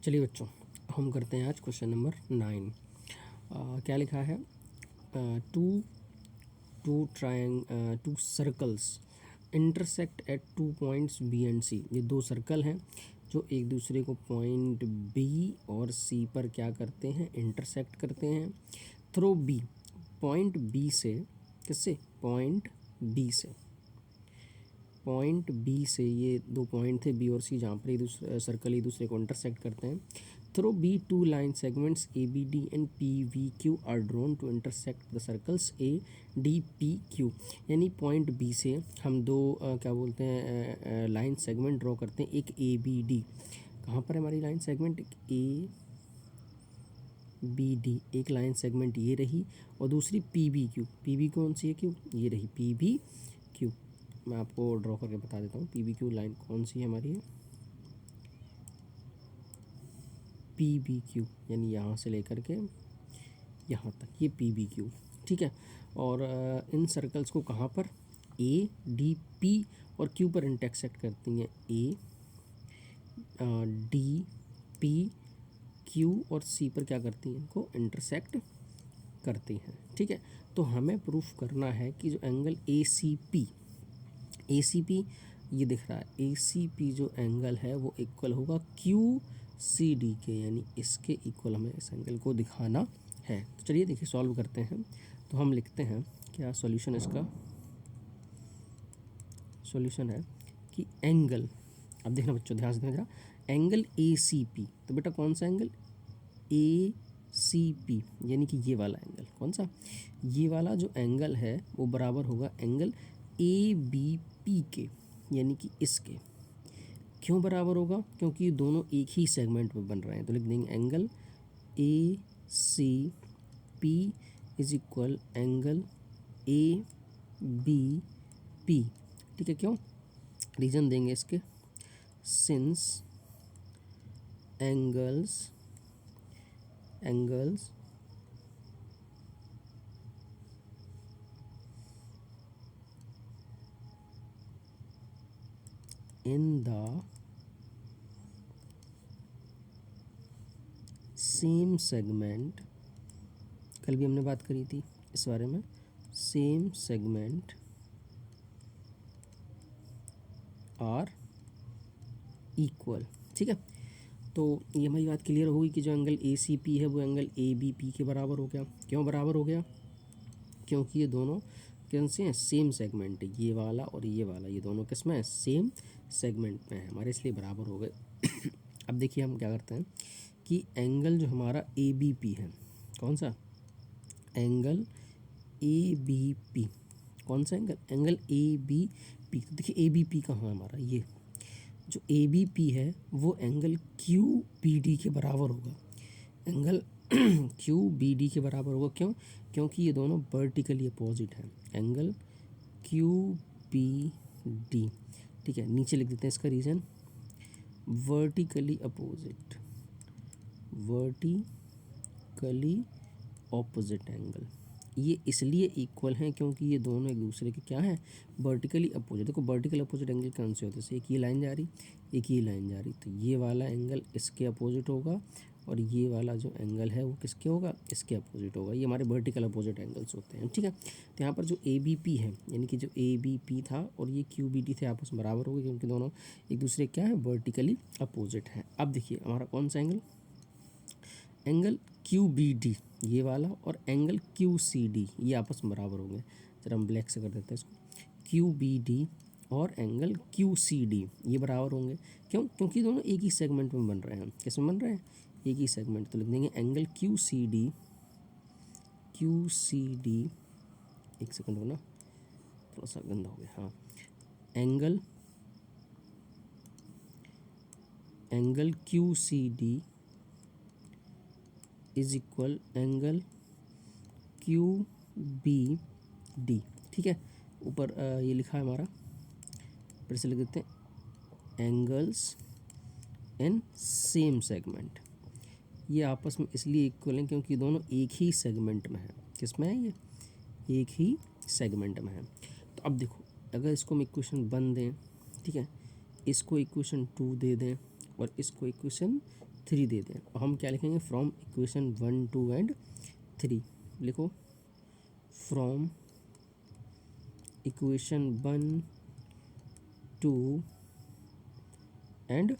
चलिए बच्चों, हम करते हैं आज क्वेश्चन नंबर 9। क्या लिखा है? Two circles intersect at 2 points B and C. ये दो सर्कल हैं जो एक दूसरे को पॉइंट बी और सी पर क्या करते हैं? इंटरसेक्ट करते हैं थ्रू बी। पॉइंट बी से, किससे? पॉइंट बी से ये दो पॉइंट थे बी और सी, जहाँ पर एक दूसरे सर्कल एक दूसरे को इंटरसेक्ट करते हैं through B. Two line segments A B D and P V Q R drawn to intersect the circles A D P Q. यानी पॉइंट बी से हम दो क्या बोलते हैं लाइन सेगमेंट ड्रॉ करते हैं, एक ए बी डी। कहाँ पर है हमारी line segment? A B D, एक लाइन सेगमेंट ये रही, और दूसरी P B Q. P B कौन सी है? क्यू, ये रही पी बी क्यू। मैं आपको ड्रॉ करके बता देता हूँ पी बी क्यू लाइन कौन सी है हमारी है, पी बी क्यू, यानी यहाँ से लेकर के यहाँ तक ये पी बी क्यू। ठीक है, और इन सर्कल्स को कहाँ पर? ए डी पी और क्यू पर इंटरसेक्ट करती हैं। ए डी पी क्यू और सी पर क्या करती हैं? इनको इंटरसेक्ट करती हैं। ठीक है, तो हमें प्रूफ करना है कि जो एंगल ए सी पी ये दिख रहा है, ए सी पी जो एंगल है वो इक्वल होगा क्यू सी डी के, यानी इसके इक्वल हमें इस एंगल को दिखाना है। तो चलिए देखिए सॉल्व करते हैं। तो हम लिखते हैं क्या सॉल्यूशन? इसका सॉल्यूशन है कि एंगल, अब देखना बच्चों ध्यान से देखना, एंगल ए सी पी। तो बेटा कौन सा एंगल? ए सी पी, यानी कि ये वाला एंगल। कौन सा? ये वाला जो एंगल है वो बराबर होगा एंगल ए बी पी के, यानी कि इसके। क्यों बराबर होगा? क्योंकि दोनों एक ही सेगमेंट में बन रहे हैं। तो लिख देंगे angle A C P is equal angle A B P. ठीक है, क्यों? रीजन देंगे इसके, since angles in the same segment, कल भी हमने बात करी थी इस बारे में, सेम सेगमेंट आर इक्वल। ठीक है, तो ये हमारी बात क्लियर होगी कि जो एंगल ए सी पी है वो एंगल ए बी पी के बराबर हो गया। क्यों बराबर हो गया? क्योंकि ये दोनों कैसे हैं? सेम सेगमेंट, ये वाला और ये वाला, ये दोनों किस में है? सेम सेगमेंट में है हमारे, इसलिए बराबर हो गए। अब देखिए हम क्या करते हैं कि एंगल जो हमारा ए बी पी है, कौन सा? Angle A B P. कौन सा angle? Angle A B P. तो देखिए ए बी पी कहाँ है हमारा? ये जो ए बी पी है वो एंगल क्यू बी डी के बराबर होगा। एंगल क्यू बी डी के बराबर होगा। क्यों? क्योंकि ये दोनों वर्टिकली अपोजिट हैं। Angle Q B D. ठीक है, नीचे लिख देते हैं इसका रीज़न, वर्टिकली ऑपोजिट एंगल। ये इसलिए इक्वल हैं क्योंकि ये दोनों एक दूसरे के क्या हैं? Vertically opposite. देखो वर्टिकल अपोजिट एंगल कौन से होते हैं? एक ये लाइन जा रही, एक ये लाइन जा रही, तो ये वाला एंगल इसके अपोजिट होगा और ये वाला जो एंगल है वो किसके होगा? इसके अपोजिट होगा। ये हमारे वर्टिकल अपोजिट एंगल्स होते हैं। ठीक है, तो यहाँ पर जो ए बी पी है, यानी कि जो ए बी पी था और ये क्यू बी डी थे, आपस में बराबर हो गए क्योंकि दोनों एक दूसरे क्या है? वर्टिकली अपोजिट हैं। अब देखिए हमारा कौन सा angle? Angle Q B D ये वाला और एंगल क्यू सी डी ये आपस में बराबर होंगे। जरा हम ब्लैक से कर देते हैं इसको, क्यू बी डी और एंगल क्यू सी डी ये बराबर होंगे। क्यों? क्योंकि दोनों एक ही सेगमेंट में बन रहे हैं। किस में बन रहे हैं? एक ही सेगमेंट। तो लिख देंगे एंगल क्यू सी डी, एक सेकंड हो ना, थोड़ा सा गंदा हो गया। हाँ, angle Q C D is equal angle Q B D. ठीक है, ऊपर ये लिखा है हमारा, फिर से लिख देते हैं एंगल्स इन सेम सेगमेंट। ये आपस में इसलिए इक्वल हैं क्योंकि दोनों एक ही सेगमेंट में है। किस में है? ये एक ही सेगमेंट में है। तो अब देखो, अगर इसको हम इक्वेशन 1 दें, ठीक है, इसको इक्वेशन 2 दे दें और इसको इक्वेशन 3 दे दें, हम क्या लिखेंगे, फ्रॉम इक्वेशन 1 2 एंड 3 लिखो, फ्रॉम इक्वेशन 1 2 एंड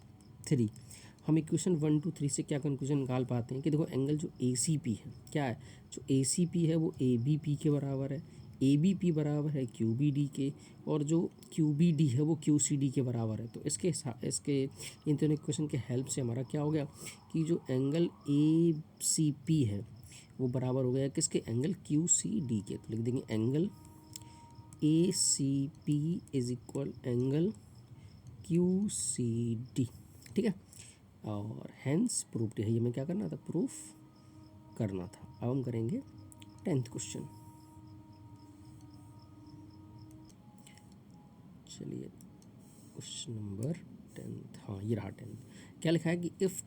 3। हम इक्वेशन 1 2 3 से क्या कंक्लूजन निकाल पाते हैं कि देखो एंगल जो ए सी पी है क्या है, जो ए सी पी है वो ए बी पी के बराबर है, ए बी पी बराबर है क्यू बी डी के, और जो क्यू बी डी है वो क्यू सी डी के बराबर है। तो इसके इन दोनों इक्वेशन के हेल्प से हमारा क्या हो गया कि जो एंगल ए सी पी है वो बराबर हो गया किसके, एंगल क्यू सी डी के। तो लिख देंगे angle A C P is equal angle Q C D, ठीक है। और हैंस प्रूफ है, ये हमें क्या करना था, प्रूफ करना था। अब हम करेंगे 10th क्वेश्चन। चलिए क्वेश्चन नंबर 10th, हाँ ये रहा 10th। क्या लिखा है कि if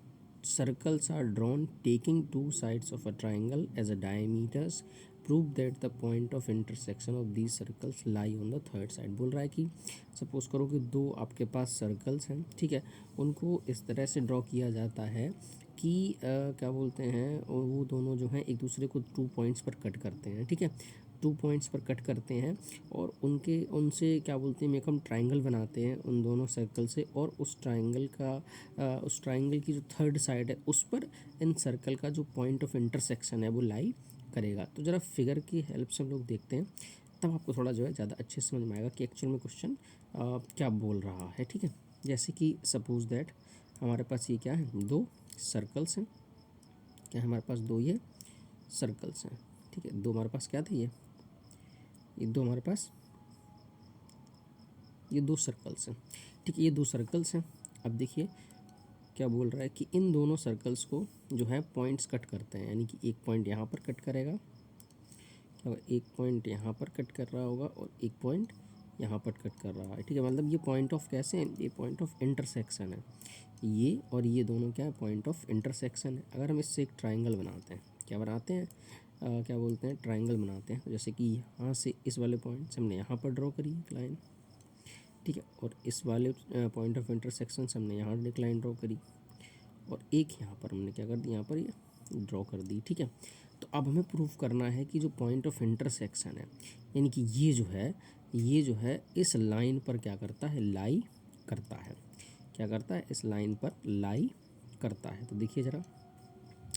circles are drawn taking 2 sides of a triangle as a diameters, prove that the point of intersection of these circles lie on the third side. बोल रहा है कि सपोज करो कि 2 आपके पास सर्कल्स हैं, ठीक है, उनको इस तरह से ड्रॉ किया जाता है कि क्या बोलते हैं, और वो दोनों जो हैं एक दूसरे को 2 पॉइंट्स पर कट करते हैं, ठीक है, 2 पॉइंट्स पर कट करते हैं, और उनसे क्या बोलते हैं, एक हम ट्राइंगल बनाते हैं उन दोनों सर्कल से, और उस ट्राइंगल की जो थर्ड साइड है उस पर इन सर्कल का जो पॉइंट ऑफ इंटरसेक्शन है वो लाई करेगा। तो ज़रा फिगर की हेल्प से हम लोग देखते हैं, तब आपको थोड़ा जो है ज़्यादा अच्छे से समझ में आएगा कि एक्चुअल में क्वेश्चन क्या बोल रहा है, ठीक है। जैसे कि सपोज दैट हमारे पास ये क्या है, 2 सर्कल्स हैं, क्या हमारे पास 2 ये सर्कल्स हैं, ठीक है, 2 हमारे पास क्या थे, ये 2 हमारे पास ये 2 सर्कल्स हैं, ठीक है, ये 2 सर्कल्स हैं। अब देखिए क्या बोल रहा है कि इन दोनों सर्कल्स को जो है पॉइंट्स कट करते हैं, यानी कि एक पॉइंट यहाँ पर कट करेगा, क्या होगा, एक पॉइंट यहाँ पर कट कर रहा होगा और एक पॉइंट यहाँ पर कट कर रहा है, ठीक है। मतलब ये पॉइंट ऑफ कैसे हैं, ये पॉइंट ऑफ इंटरसेक्शन है, ये और ये दोनों क्या है, पॉइंट ऑफ इंटरसेक्शन है। अगर हम इससे एक ट्राइंगल बनाते हैं, क्या बनाते हैं, क्या बोलते हैं, ट्राइंगल बनाते हैं। जैसे कि यहाँ से इस वाले पॉइंट से हमने यहाँ पर ड्रॉ करी एक लाइन, ठीक है, और इस वाले पॉइंट ऑफ इंटरसेक्शन से हमने यहाँ एक लाइन ड्रॉ करी, और एक यहाँ पर हमने क्या कर दी, यहाँ पर ये ड्रॉ कर दी, ठीक है। तो अब हमें प्रूफ करना है कि जो पॉइंट ऑफ इंटरसेक्शन है, यानी कि ये जो है इस लाइन पर क्या करता है, लाई करता है, क्या करता है, इस लाइन पर लाई करता है। तो देखिए ज़रा,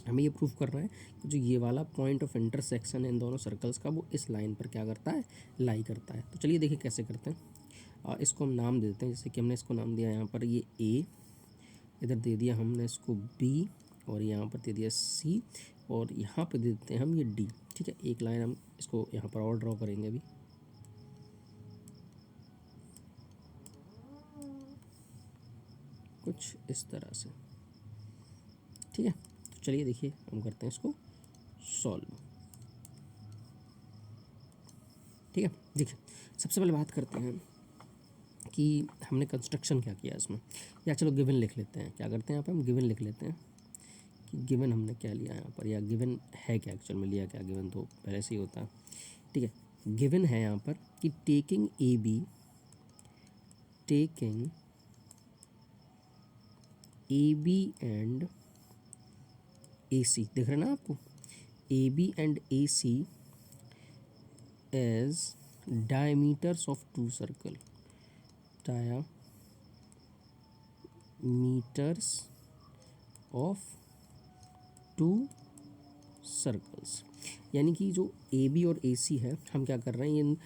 हमें ये प्रूफ करना है कि जो ये वाला पॉइंट ऑफ इंटरसेक्शन है इन दोनों सर्कल्स का, वो इस लाइन पर क्या करता है, लाई करता है। तो चलिए देखिए कैसे करते हैं। इसको हम नाम देते हैं, जैसे कि हमने इसको नाम दिया यहाँ पर ये ए, इधर दे दिया हमने इसको बी, और यहाँ पर दे दिया सी, और यहाँ पर दे देते हैं हम ये डी, ठीक है। एक लाइन हम इसको यहाँ पर और ड्रॉ करेंगे अभी, कुछ इस तरह से, ठीक है। तो चलिए देखिए हम करते हैं इसको सॉल्व, ठीक है। देखिए सबसे पहले बात करते हैं कि हमने कंस्ट्रक्शन क्या किया इसमें, या चलो गिवन लिख लेते हैं। क्या करते हैं यहाँ पर हम गिवन लिख लेते हैं कि गिवन हमने क्या लिया यहाँ पर, या गिवन है क्या, एक्चुअल में लिया क्या, गिवन तो पहले से ही होता है, ठीक है। गिवन है यहाँ पर कि taking A B and A C, देख रहे हैं ना आपको, A B and A C as diameters of 2 circle, diameters of 2 circles, यानी कि जो ए बी और ए सी है, हम क्या कर रहे हैं,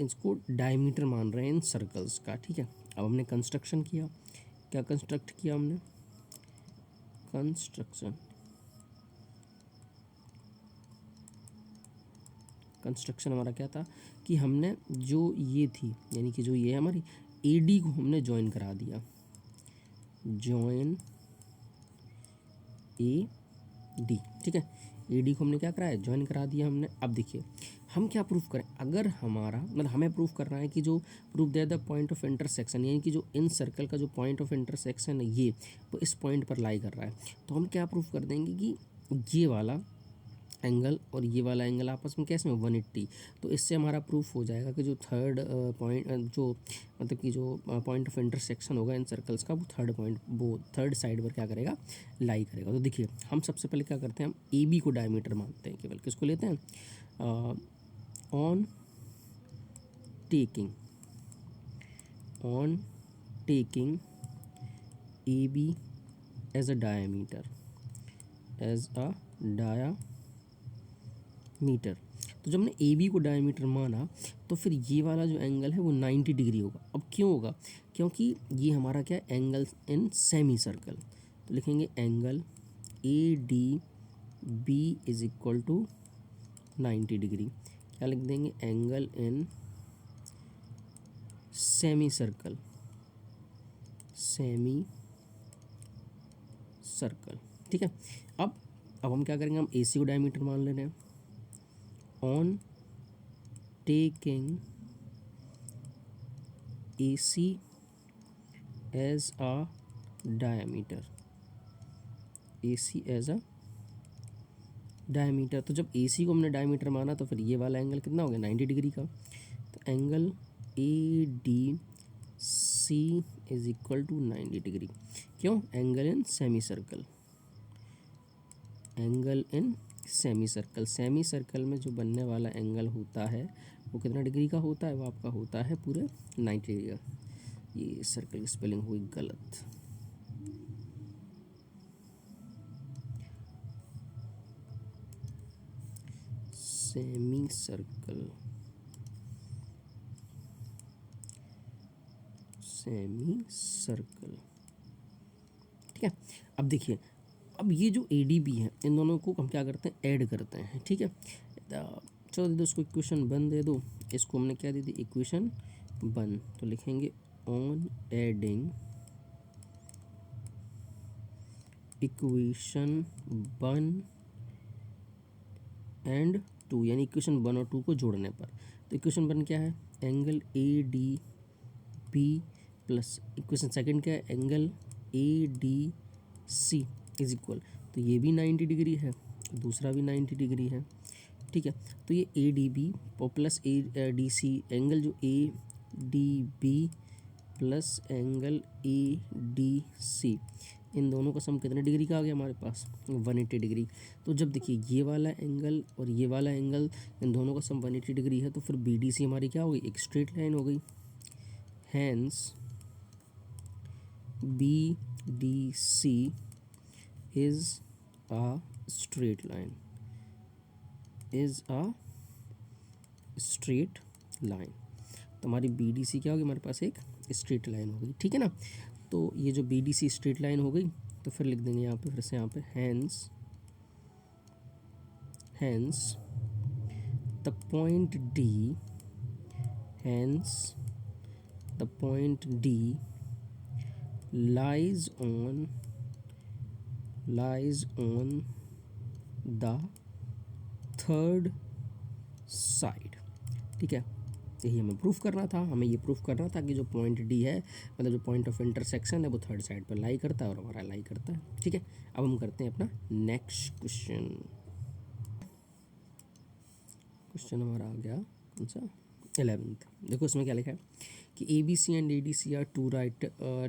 इसको डायमीटर मान रहे हैं इन सर्कल्स का, ठीक है। अब हमने कंस्ट्रक्शन किया, क्या कंस्ट्रक्ट किया हमने, कंस्ट्रक्शन हमारा क्या था कि हमने जो ये थी, यानी कि जो ये हमारी ए डी को हमने ज्वाइन करा दिया, ज्वाइन ए डी, ठीक है। ए डी को हमने क्या कराया, ज्वाइन करा दिया हमने। अब देखिए हम क्या प्रूफ करें, अगर हमारा मतलब हमें प्रूफ करना है कि जो proof they the point of intersection, यानी कि जो इन सर्कल का जो पॉइंट ऑफ इंटरसेक्शन है ये वो इस पॉइंट पर लाई कर रहा है, तो हम क्या प्रूफ कर देंगे कि ये वाला एंगल और ये वाला एंगल आपस में कैसे में 180। तो इससे हमारा प्रूफ हो जाएगा कि जो थर्ड पॉइंट जो मतलब कि जो पॉइंट ऑफ इंटरसेक्शन होगा इन सर्कल्स का वो थर्ड पॉइंट वो थर्ड साइड पर क्या करेगा, लाई करेगा। तो देखिए हम सबसे पहले क्या करते हैं, हम ए बी को डायमीटर मानते हैं, केवल किसको लेते हैं, on taking A B as a diameter तो जब हमने ए बी को डायमीटर माना तो फिर ये वाला जो एंगल है वो 90 डिग्री होगा। अब क्यों होगा, क्योंकि ये हमारा क्या है, एंगल इन सेमी सर्कल। तो लिखेंगे angle A D B is equal to 90 degree. क्या लिख देंगे, एंगल इन सेमी सर्कल ठीक है। अब हम क्या करेंगे, हम ए सी को डायमीटर मान ले रहे हैं। On taking AC as a diameter, AC as a diameter. तो जब AC को हमने डायमीटर माना तो फिर ये वाला एंगल कितना हो गया, 90 डिग्री का। तो angle ADC is equal to 90 degree. क्यों, angle in semicircle, semicircle में जो बनने वाला एंगल होता है वो कितना डिग्री का होता है, वो आपका होता है पूरे 90 डिग्री का। ये सर्कल की स्पेलिंग हुई गलत। सेमी सर्कल ठीक है। अब देखिए, अब ये जो ADB है इन दोनों को हम क्या करते हैं, ऐड करते हैं, ठीक है। चलो दे दो इसको इक्वेशन 1 दे दो, इसको हमने क्या दे दी, इक्वेशन 1। तो लिखेंगे ऑन एडिंग इक्वेशन 1 एंड 2, यानी इक्वेशन 1 और 2 को जोड़ने पर। तो इक्वेशन 1 क्या है, angle ADB plus equation second क्या है, एंगल ADC इज इक्वल, तो ये भी 90 डिग्री है, दूसरा भी 90 डिग्री है, ठीक है। तो ये ADB प्लस ADC एंगल जो ADB प्लस एंगल ADC इन दोनों का सम कितने डिग्री का आ गया हमारे पास, 180 डिग्री। तो जब देखिए ये वाला एंगल और ये वाला एंगल इन दोनों का सम 180 डिग्री है तो फिर BDC हमारी क्या हो गई, एक स्ट्रेट लाइन हो गई। Hence BDC is a straight line, तो हमारी BDC क्या होगी, हमारे पास एक स्ट्रेट लाइन हो गई, ठीक है ना। तो ये जो BDC स्ट्रेट लाइन हो गई तो फिर लिख देंगे यहाँ पे, फिर से यहाँ पे hence the point D lies on the third side, ठीक है। यही हमें प्रूफ करना था, कि जो पॉइंट D है मतलब जो पॉइंट ऑफ इंटरसेक्शन है वो थर्ड साइड पर लाई करता है और हमारा लाई करता है, ठीक है। अब हम करते हैं अपना नेक्स्ट क्वेश्चन हमारा आ गया कौन सा, 11th। देखो इसमें क्या लिखा है कि ABC and ADC are two right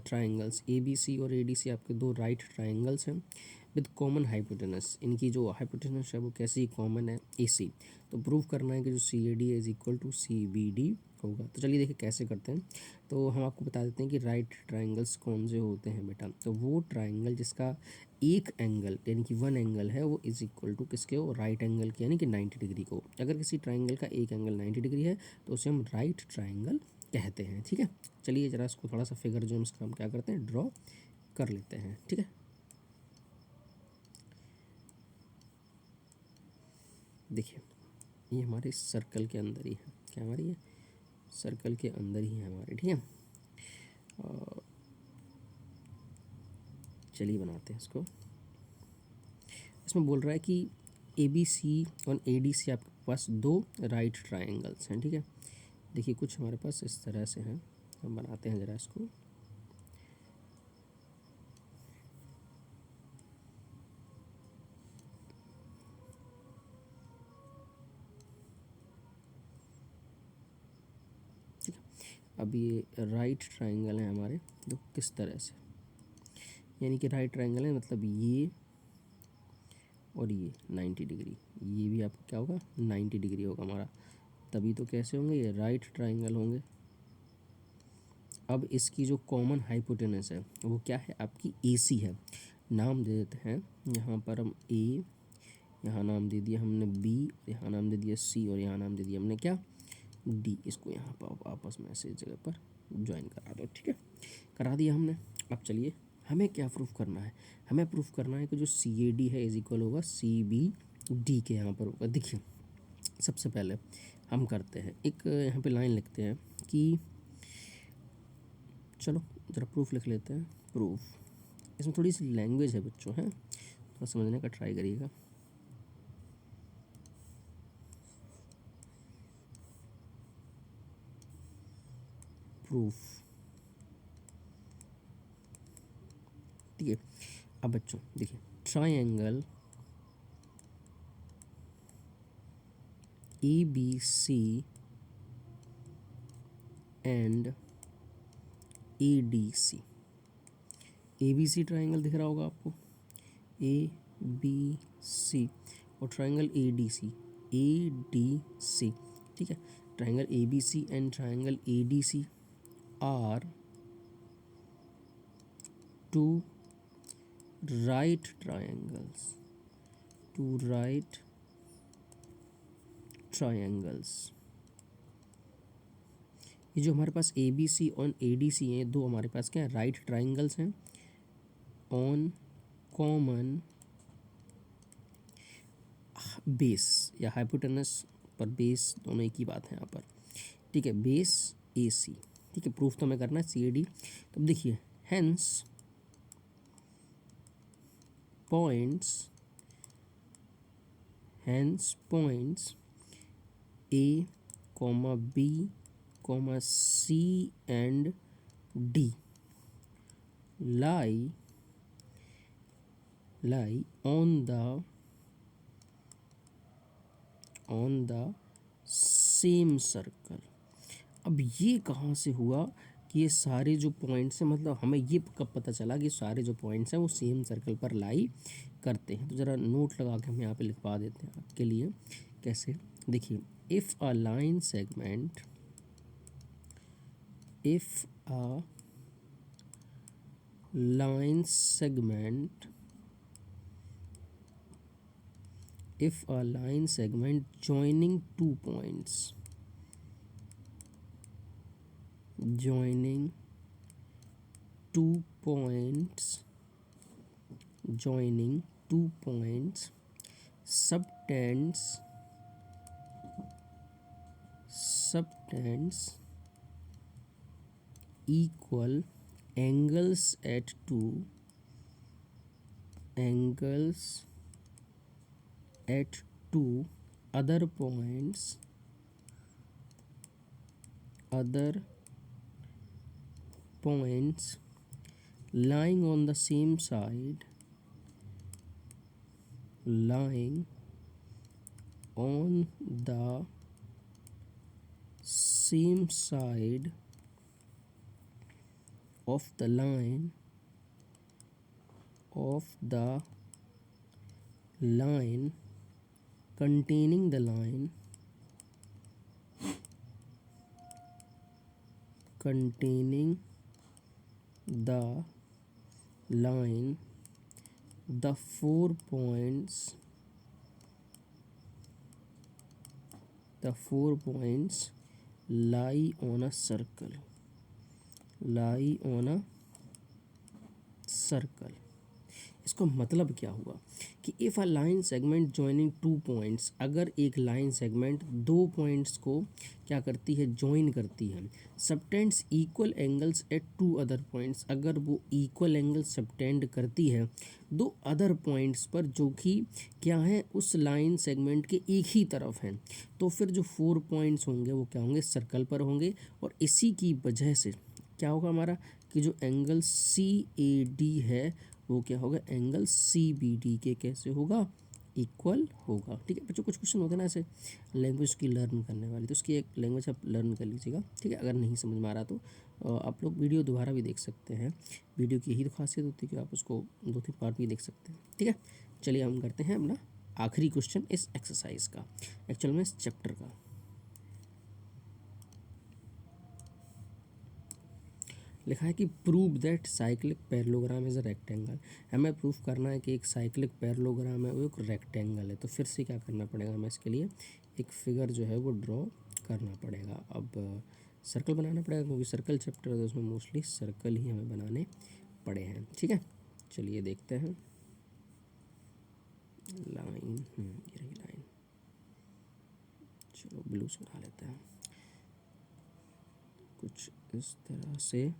triangles. ABC और ADC आपके दो राइट ट्राइंगल्स हैं विद कॉमन हाइपोटेनस। इनकी जो हाइपोटेनस है वो कैसी कॉमन है, AC। तो प्रूव करना है कि जो CAD is equal to CBD होगा। तो चलिए देखिए कैसे करते हैं। तो हम आपको बता देते हैं कि राइट ट्राइंगल्स कौन से होते हैं बेटा। तो वो ट्राइंगल जिसका एक एंगल यानी कि वन एंगल है वो इज इक्वल टू किसके हो, राइट एंगल के, यानी कि 90 डिग्री को। अगर किसी ट्राइंगल का एक एंगल 90 डिग्री है तो उसे हम राइट ट्राइंगल कहते हैं, ठीक है। चलिए जरा इसको थोड़ा सा फिगर जो हम क्या करते हैं, ड्रॉ कर लेते हैं, ठीक है। देखिए ये हमारे सर्कल के अंदर ही है, क्या हमारी है, सर्कल के अंदर ही है हमारे, ठीक है। चलिए बनाते हैं इसको। इसमें बोल रहा है कि ABC और ADC आपके पास दो राइट ट्राइंगल्स हैं, ठीक है। देखिए कुछ हमारे पास इस तरह से हैं, हम बनाते हैं ज़रा इसको। अब ये राइट ट्रायंगल है हमारे, तो किस तरह से, यानी कि राइट ट्रायंगल है मतलब ये और ये 90 डिग्री, ये भी आपका क्या होगा 90 डिग्री होगा हमारा, तभी तो कैसे होंगे ये राइट ट्रायंगल होंगे। अब इसकी जो कॉमन हाइपोटेनस है वो क्या है आपकी AC है, नाम दे देते हैं यहाँ पर हम A, यहाँ नाम दे दिया हमने B, यहाँ नाम दे दिया C और यहाँ नाम दे दिया हमने क्या D। इसको यहाँ पर आपस में ऐसे जगह पर ज्वाइन करा दो, ठीक है, करा दिया हमने। अब चलिए हमें क्या प्रूफ करना है, हमें प्रूफ करना है कि जो CAD है इज इक्वल होगा CBD के यहाँ पर होगा। देखिए सबसे पहले हम करते हैं एक यहाँ पे लाइन लिखते हैं कि, चलो ज़रा प्रूफ लिख लेते हैं। प्रूफ, इसमें थोड़ी सी लैंग्वेज है बच्चों, हैं थोड़ा समझने का ट्राई करिएगा। प्रूफ, ठीक है। अब बच्चों देखिए, triangle ABC and ADC, ABC triangle दिख रहा होगा आपको, ABC और ट्रायंगल ADC, ठीक है। Triangle ABC and triangle ADC are two right triangles, two right triangles. ये जो हमारे पास ABC और ADC हैं, दो हमारे पास क्या है राइट ट्रायंगल्स हैं ऑन कॉमन बेस या हाइपोटेनस पर बेस, दोनों एक ही बात है यहाँ पर, ठीक है। बेस AC, ठीक है। प्रूफ तो हमें करना है CAD। तो अब देखिए hence points A, B, C and D lie on the same circle। अब ये कहाँ से हुआ कि ये सारे जो पॉइंट्स हैं, मतलब हमें ये कब पता चला कि सारे जो पॉइंट्स हैं वो सेम सर्कल पर लाई करते हैं। तो ज़रा नोट लगा के हम यहाँ पे लिखवा देते हैं आपके लिए कैसे। देखिए if a line segment joining two points subtends equal angles at two other points lying on the same side of the line containing the line the 4 points lie on a circle इसका मतलब क्या हुआ कि if a line segment joining two points, अगर एक line segment दो points को क्या करती है जॉइन करती है, subtends equal angles at two other points, अगर वो इक्वल एंगल सबटेंड करती है दो अदर पॉइंट्स पर जो कि क्या है उस लाइन सेगमेंट के एक ही तरफ हैं, तो फिर जो 4 पॉइंट्स होंगे वो क्या होंगे सर्कल पर होंगे। और इसी की वजह से क्या होगा हमारा कि जो एंगल CAD है वो क्या होगा एंगल CBD के कैसे होगा इक्वल होगा। ठीक है बच्चों, कुछ क्वेश्चन होते हैं ना ऐसे लैंग्वेज की लर्न करने वाली, तो उसकी एक लैंग्वेज आप लर्न कर लीजिएगा। ठीक है, अगर नहीं समझ में आ रहा तो आप लोग वीडियो दोबारा भी देख सकते हैं। वीडियो की यही तो खासियत होती है कि आप उसको 2-3 पार्ट भी देख सकते हैं। ठीक है, चलिए हम करते हैं अपना आखिरी क्वेश्चन इस एक्सरसाइज का, एक्चुअल में इस चैप्टर का। लिखा है कि prove that cyclic parallelogram is a rectangle. हमें प्रूफ करना है कि एक साइक्लिक पैरेललोग्राम है वो एक रेक्टेंगल है। तो फिर से क्या करना पड़ेगा, हमें इसके लिए एक फिगर जो है वो ड्रॉ करना पड़ेगा। अब सर्कल बनाना पड़ेगा क्योंकि सर्कल चैप्टर है तो उसमें मोस्टली सर्कल ही हमें बनाने पड़े हैं। ठीक है, चलिए देखते हैं। लाइन, ये रही लाइन। चलो ब्लू से बना लेते हैं कुछ इस तरह से।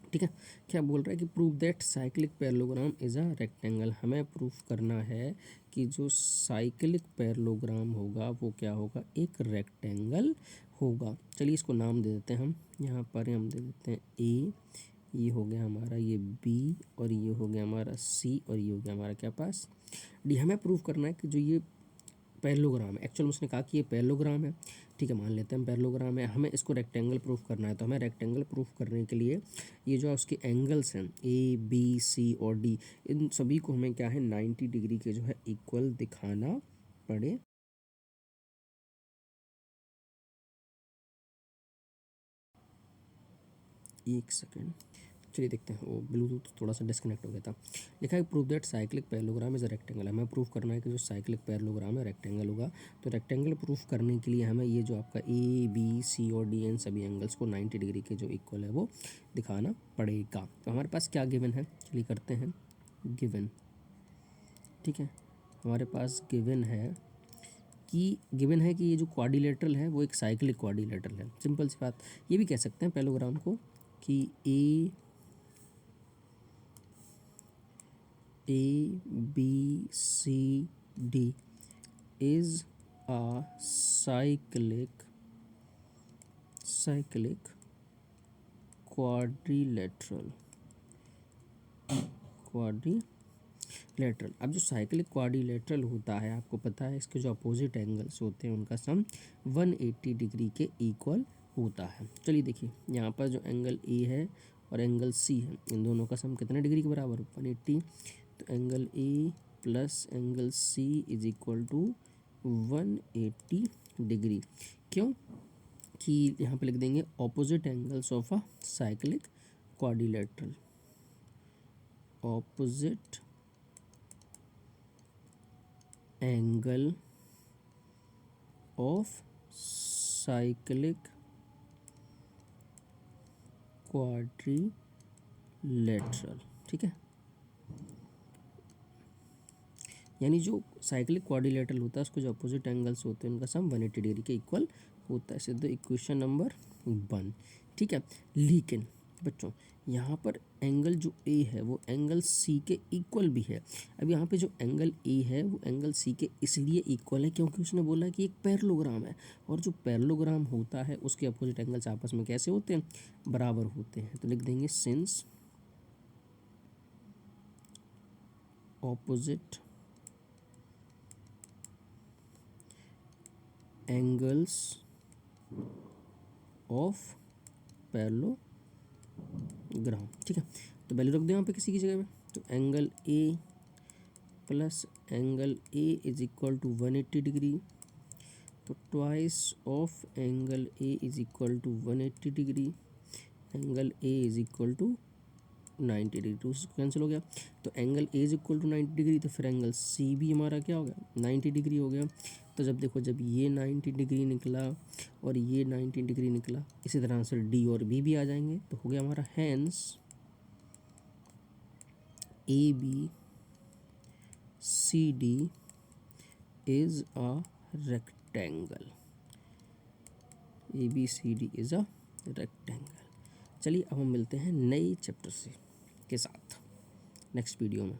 ठीक है, क्या बोल रहा है कि prove that cyclic parallelogram is a rectangle. हमें प्रूफ करना है कि जो साइक्लिक पैरेललोग्राम होगा वो क्या होगा, एक रेक्टेंगल होगा। चलिए इसको नाम दे देते हैं हम। यहाँ पर हम दे देते हैं ए, ये हो गया हमारा ये बी, और ये हो गया हमारा सी, और ये हो गया हमारा क्या पास डी। हमें प्रूफ करना है कि जो ये पैरेललोग्राम है, एक्चुअल में उसने कहा कि ये पैरेललोग्राम है। ठीक है, मान लेते हैं हम पैरेललोग्राम है, हमें इसको रेक्टेंगल प्रूफ करना है। तो हमें रेक्टेंगल प्रूफ करने के लिए ये जो उसके एंगल्स हैं ए बी सी और डी, इन सभी को हमें क्या है 90 डिग्री के जो है इक्वल दिखाना पड़े। एक सेकेंड, चलिए देखते हैं। वो ब्लूटूथ थोड़ा सा डिस्कनेक्ट हो गया था। लिखा है prove that cyclic parallelogram is a rectangle. हमें प्रूफ करना है कि जो साइक्लिक पैरेललोग्राम है रेक्टेंगल होगा। तो रेक्टेंगल प्रूफ करने के लिए हमें ये जो आपका ए बी सी और डी एन सभी एंगल्स को 90 डिग्री के जो इक्वल है वो दिखाना पड़ेगा। तो हमारे पास क्या गिवन है, चलिए करते हैं गिवन। ठीक है, हमारे पास गिवन है कि ये जो क्वाड्रिलेटरल है वो एक साइक्लिक क्वाड्रिलेटरल है। सिंपल सी बात, ये भी कह सकते हैं पैरेललोग्राम को कि A B C D is a cyclic quadrilateral। अब जो साइक्लिक क्वाड्रिलेटरल होता है, आपको पता है इसके जो अपोजिट एंगल्स होते हैं उनका सम 180 डिग्री के इक्वल होता है। चलिए देखिए, यहाँ पर जो एंगल ए है और एंगल सी है, इन दोनों का सम कितने डिग्री के बराबर, 180। तो angle A plus angle C is equal to 180 degree. क्यों कि यहाँ पे लिख देंगे opposite angles of a cyclic quadrilateral. Opposite angle of cyclic quadrilateral. ठीक है, यानी जो साइक्लिक क्वाड्रिलेटरल होता है उसके जो अपोजिट एंगल्स होते हैं उनका सम 180 डिग्री के इक्वल होता है। सिद्ध इक्वेशन नंबर 1। ठीक है, लेकिन बच्चों यहाँ पर एंगल जो ए है वो एंगल सी के इक्वल भी है। अब यहाँ पे जो एंगल ए है वो एंगल सी के इसलिए इक्वल है क्योंकि उसने बोला है कि एक पैरेललोग्राम है, और जो पैरेललोग्राम होता है उसके अपोजिट एंगल्स आपस में कैसे होते हैं, बराबर होते हैं। तो लिख देंगे since opposite angles of parallelogram. ठीक है, तो वैल्यू रख दो यहाँ पे किसी की जगह पे। तो angle A plus angle A is equal to 180 degree. तो twice of angle A is equal to 180 degree. Angle A is equal to 90 degree, two से कैंसिल हो गया। तो angle A is equal to 90 degree, तो फिर angle C भी हमारा क्या हो गया, 90 डिग्री हो गया। तो जब देखो, जब ये 90 डिग्री निकला और ये 90 डिग्री निकला, इसी तरह से डी और बी भी आ जाएंगे। तो हो गया हमारा hence A B C D is a rectangle. A B C D is a rectangle. चलिए अब हम मिलते हैं नए चैप्टर के साथ नेक्स्ट वीडियो में।